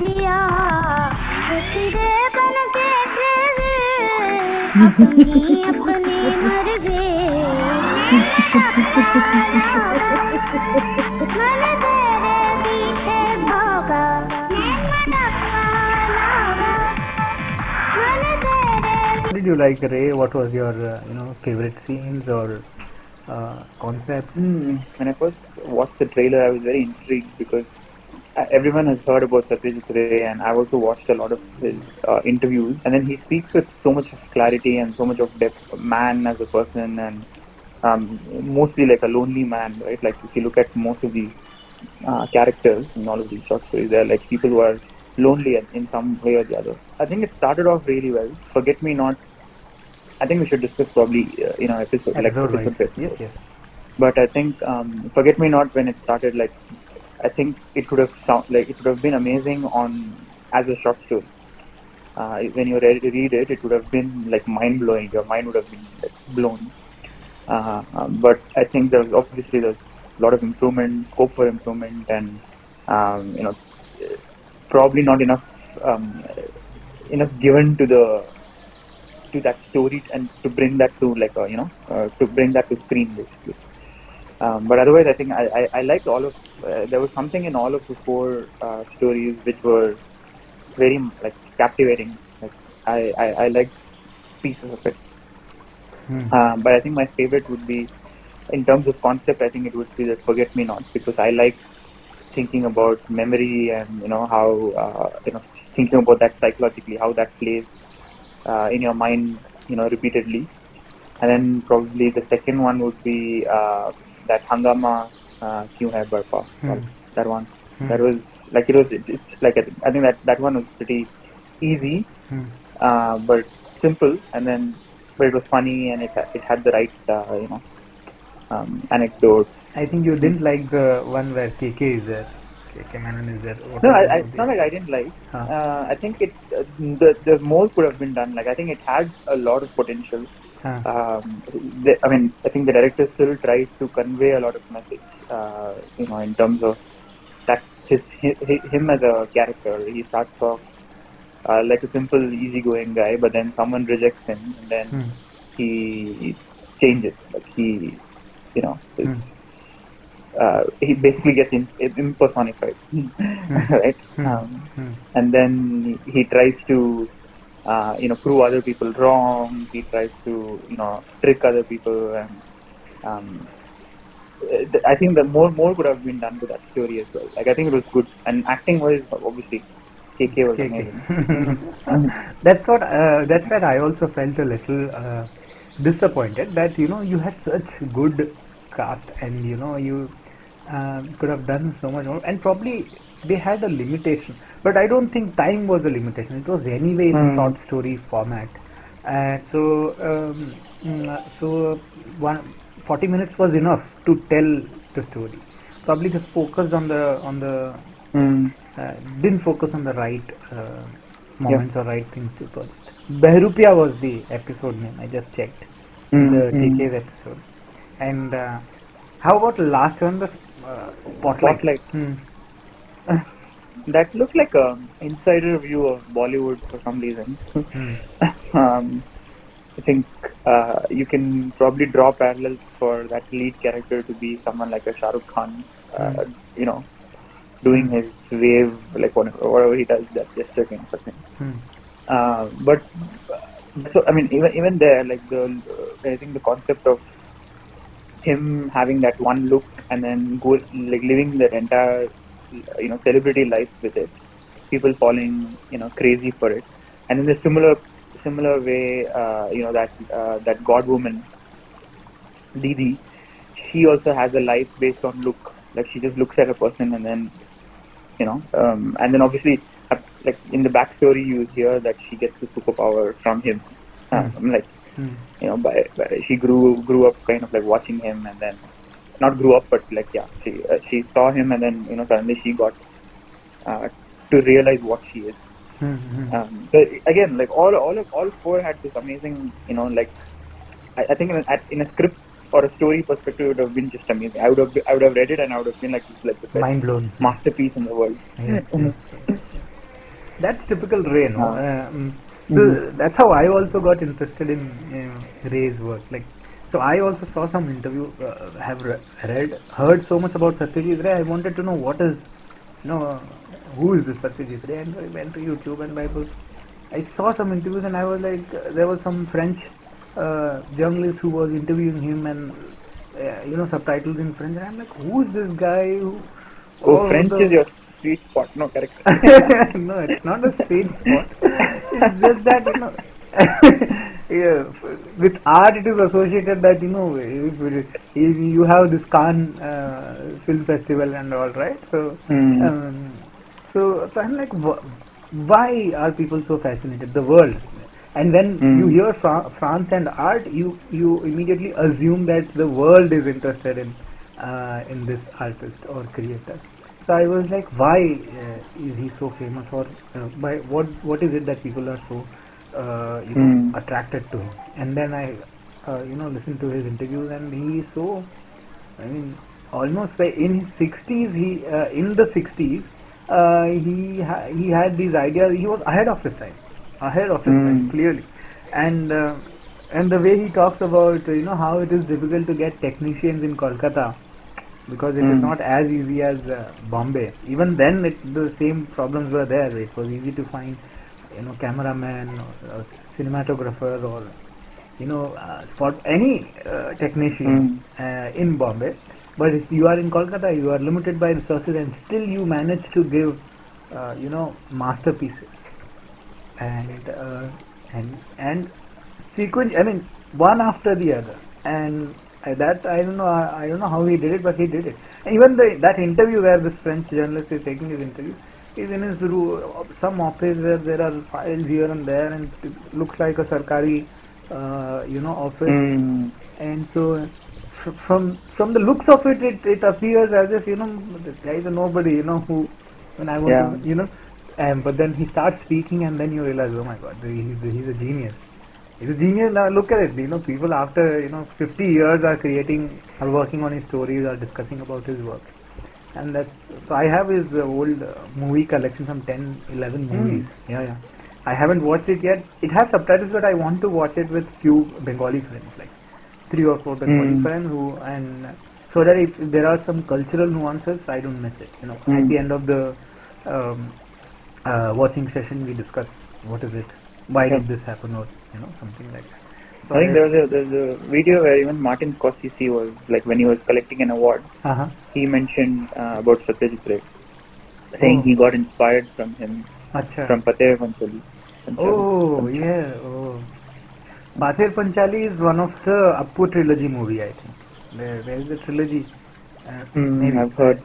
जिया तेरे बन के तेरे अपनी अपनी मर गए मैंने तेरे पीछे भागा What did you like, Ray? What was your favorite scenes or concept? When I first watched the trailer, I was very intrigued because everyone has heard about Satyajit Ray, and I've also watched a lot of his interviews. And then he speaks with so much of clarity and so much of depth. A man as a person, and mostly like a lonely man, right? Like if you look at most of these characters in all of these short stories, they're like people who are lonely in some way or the other. I think it started off really well. Forget Me Not. I think we should discuss probably episode Yes, yes. But I think Forget Me Not, when it started, like I think it would have been amazing as a short story. When you read it, it would have been like mind blowing. Your mind would have been like blown. But I think there's a lot of improvement, scope for improvement, and probably not enough given to that story and to bring that to to bring that to screen basically. But otherwise, I think I liked all of. There was something in all of the four stories which were very like captivating. Like I liked pieces of it. But I think my favorite would be, in terms of concept, I think it would be the Forget Me Not, because I like thinking about memory and how thinking about that psychologically, how that plays in your mind repeatedly. And then probably the second one would be that Hangama Kyun Hai Barpa. That one. That was like it's like I think that one was pretty easy, but simple, but it was funny, and it had the right anecdote. I think you didn't like the one where KK is there. KK Menon is there. No, it's not like I didn't like. I think the more could have been done. Like I think it had a lot of potential. I think the director still tries to convey a lot of message. In terms of that him as a character. He starts off like a simple, easygoing guy, but then someone rejects him, and then he changes. Like he basically gets impersonified, right? And then he tries to prove other people wrong. He tries to trick other people, and I think the more could have been done to that story as well. Like I think it was good, and acting wise, obviously, KK was amazing. That's where I also felt a little disappointed that you had such good cast, and you could have done so much more, and probably they had a limitation, but I don't think time was a limitation. It was anyway in a short story format, so 40 minutes was enough to tell the story. Probably just focused on the didn't focus on the right moments or right things to project. Behrupia was the episode name. I just checked the TK's episode. And how about the last one, the Spotlight? That looked like a insider view of Bollywood for some reason. I think you can probably draw parallels for that lead character to be someone like a Shah Rukh Khan, doing his wave, like whatever he does, that gesture kind of thing. But so I mean, even there, like I think the concept of him having that one look and then living that entire celebrity life with it, people falling crazy for it, and in the similar way, that god woman Didi, she also has a life based on look. Like she just looks at a person and then and then obviously like in the backstory you hear that she gets the superpower from him. She grew up kind of like watching him, and then not grew up, but like she saw him, and then suddenly she got to realize what she is. So again, like all four had this amazing, like I think in a script or a story perspective, it would have been just amazing. I would have read it and I would have been like, this is like the best mind blown masterpiece in the world. that's typical Ray, no? So that's how I also got interested in Ray's work. Like, so I also saw some interview, heard so much about Satyajit Ray. I wanted to know what is, who is this Satyajit Ray, and I went to YouTube and I saw some interviews, and I was like, there was some French journalist who was interviewing him, and subtitles in French, and I'm like, who is this guy? French is your sweet spot, no, correct? No, it's not a sweet spot. It's just that yeah, with art it is associated that if you have this Cannes film festival and all, right? So so I'm like, why are people so fascinated? The world. And when you hear France and art, you immediately assume that the world is interested in this artist or creator. So I was like, why is he so famous, or by what is it that people are so attracted to him? And then I listened to his interviews, and he is so, I mean, almost like in his 60s. In the 60s he had these ideas. He was ahead of his time, clearly. And the way he talks about how it is difficult to get technicians in Kolkata, because it is not as easy as Bombay. Even then the same problems were there. It was easy to find cameraman or cinematographer, or for any technician in Bombay. But if you are in Kolkata, you are limited by resources, and still you manage to give masterpieces and sequence. I mean, one after the other. And that I don't know how he did it, but he did it. And even that interview where this French journalist is taking his interview, is in his some office where there are files here and there, and it looks like a sarkari office. And so from the looks of it appears as if this guy is a nobody, who when I want to but then he starts speaking, and then you realize, oh my God, he's a genius. He's a genius. Now look at it. People after 50 years are working on his stories, are discussing about his work. And so I have his old movie collection, some 10, 11 movies. Yeah. I haven't watched it yet. It has subtitles, but I want to watch it with few Bengali friends, like 3 or 4 Bengali friends so that if there are some cultural nuances, I don't miss it. At the end of the watching session, we discuss what is it, why did this happen, or something like that. So I think there's a video where even Martin Scorsese was, like, when he was collecting an award, he mentioned about Satyajit Ray, saying he got inspired from him, from Pather Panchali. Pather Panchali is one of the Aapko trilogy movie, I think. There is a trilogy. Maybe. I've heard.